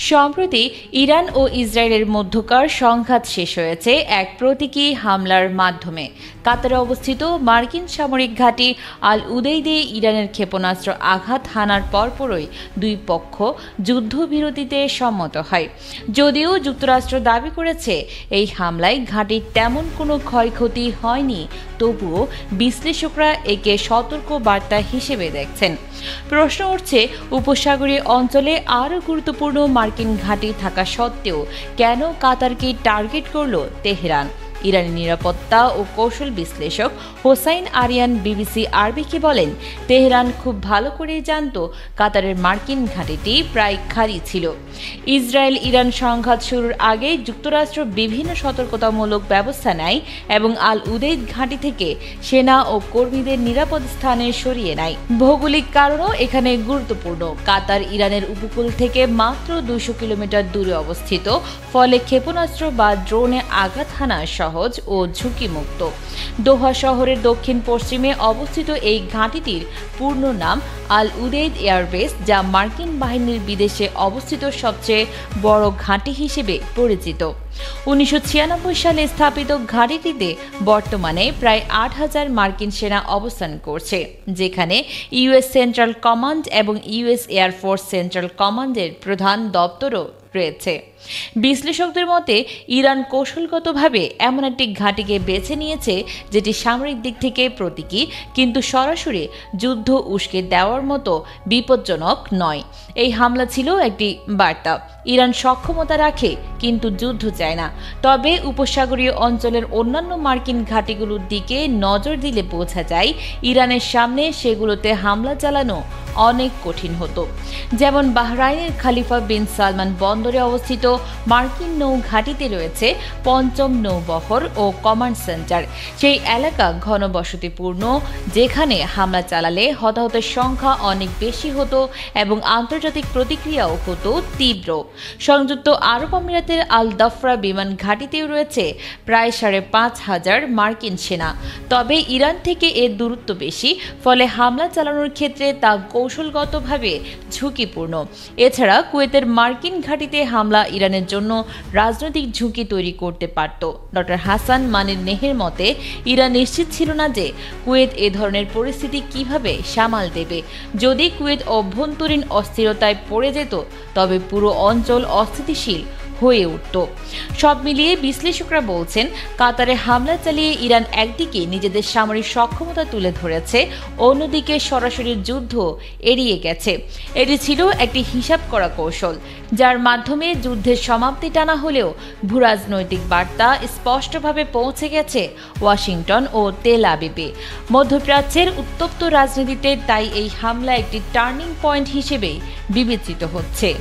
সম্প্রতি ইরান ও ইসরায়েলের মধ্যকার সংঘাত শেষ হয়েছে এক প্রতীকী হামলার মাধ্যমে। কাতারে অবস্থিত মার্কিন সামরিক ঘাঁটি আল উদেইদে ইরানের ক্ষেপণাস্ত্র আঘাত হানার পরপরই দুই পক্ষ যুদ্ধবিরতিতে সম্মত হয়। যদিও যুক্তরাষ্ট্র দাবি করেছে এই হামলায় ঘাঁটির তেমন কোনো ক্ষয়ক্ষতি হয়নি, তবুও বিশ্লেষকরা একে সতর্ক বার্তা হিসেবে দেখছেন। প্রশ্ন উঠছে, উপসাগরীয় অঞ্চলে আরও গুরুত্বপূর্ণ মার্কিন ঘাঁটি থাকা সত্ত্বেও কেন কাতারকে টার্গেট করল তেহরান? ইরানি নিরাপত্তা ও কৌশল বিশ্লেষক হোসাইন আরিয়ান বিবিসি আরবিকে বলেন, তেহরান খুব ভালো করেই জানত কাতারের মার্কিন ঘাঁটিটি প্রায় খালি ছিল। ইসরায়েল ইরান সংঘাত শুরুর আগে যুক্তরাষ্ট্র বিভিন্ন সতর্কতামূলক ব্যবস্থা নেয় এবং আল উদেইদ ঘাঁটি থেকে সেনা ও কর্মীদের নিরাপদ স্থানে সরিয়ে নেয়। ভৌগোলিক কারণও এখানে গুরুত্বপূর্ণ। কাতার ইরানের উপকূল থেকে মাত্র 200 কিলোমিটার দূরে অবস্থিত, ফলে ক্ষেপণাস্ত্র বা ড্রোনে আঘাত হানা সহজ ও ঝুঁকিমুক্ত। দোহা শহরের দক্ষিণ পশ্চিমে অবস্থিত এই ঘাঁটিটির পূর্ণ নাম আল উদেইদ এয়ারবেস, যা মার্কিন বাহিনীর বিদেশে অবস্থিত সবচেয়ে বড় ঘাঁটি হিসেবে পরিচিত। 1996 সালে স্থাপিত ঘাঁটিটিতে বর্তমানে প্রায় 8000 মার্কিন সেনা অবস্থান করছে, যেখানে ইউএস সেন্ট্রাল কমান্ড এবং ইউএস এয়ারফোর্স সেন্ট্রাল কমান্ডের প্রধান দপ্তরও রয়েছে। বিশ্লেষকদের মতে, ইরান কৌশলগতভাবে এমন একটি ঘাঁটিকে বেছে নিয়েছে যেটি সামরিক দিক থেকে প্রতীকী, কিন্তু সরাসরি যুদ্ধ উস্কে দেওয়ার মতো বিপজ্জনক নয়। এই হামলা ছিল একটি বার্তা, ইরান সক্ষমতা রাখে কিন্তু যুদ্ধ চায় না। তবে উপসাগরীয় অঞ্চলের অন্যান্য মার্কিন ঘাঁটিগুলোর দিকে নজর দিলে বোঝা যায় ইরানের সামনে সেগুলোতে হামলা চালানো অনেক কঠিন হতো। যেমন বাহরাইনের খালিফা বিন সালমান বন্দরে অবস্থিত মার্কিন নৌ ঘাঁটিতে রয়েছে ৫ম নৌবহর ও কমান্ড সেন্টার। সেই এলাকা ঘনবসতিপূর্ণ, যেখানে হামলা চালালে হতাহতের সংখ্যা অনেক বেশি হতো এবং আন্তর্জাতিক প্রতিক্রিয়াও হতো তীব্র। সংযুক্ত আরব আমিরাতের আল দাফরা বিমান ঘাঁটিতেও রয়েছে প্রায় ৫,৫০০ মার্কিন সেনা। তবে ইরান থেকে এর দূরত্ব বেশি, ফলে হামলা চালানোর ক্ষেত্রে তা কৌশলগতভাবে ঝুঁকিপূর্ণ। এছাড়া কুয়েতের মার্কিন ঘাঁটিতে হামলা ইরানের জন্য রাজনৈতিক ঝুঁকি তৈরি করতে পারত। ডক্টর হাসান মানির নেহের মতে, ইরান নিশ্চিত ছিল না যে কুয়েত এ ধরনের পরিস্থিতি কিভাবে সামাল দেবে। যদি কুয়েত অভ্যন্তরীণ অস্থিরতায় পড়ে যেত, তবে পুরো অঞ্চল অস্থিতিশীল হয়ে উঠত। সব মিলিয়ে বিশ্লেষকরা বলছেন, কাতারে হামলা চালিয়ে ইরান একদিকে নিজেদের সামরিক সক্ষমতা তুলে ধরেছে, অন্যদিকে সরাসরি যুদ্ধ এড়িয়ে গেছে। এটি ছিল একটি হিসাব করা কৌশল, যার মাধ্যমে যুদ্ধের সমাপ্তি টানা হলেও ভূরাজনৈতিক বার্তা স্পষ্টভাবে পৌঁছে গেছে ওয়াশিংটন ও তেল আবিবে। মধ্যপ্রাচ্যের উত্তপ্ত রাজনীতিতে তাই এই হামলা একটি টার্নিং পয়েন্ট হিসেবে বিবেচিত হচ্ছে।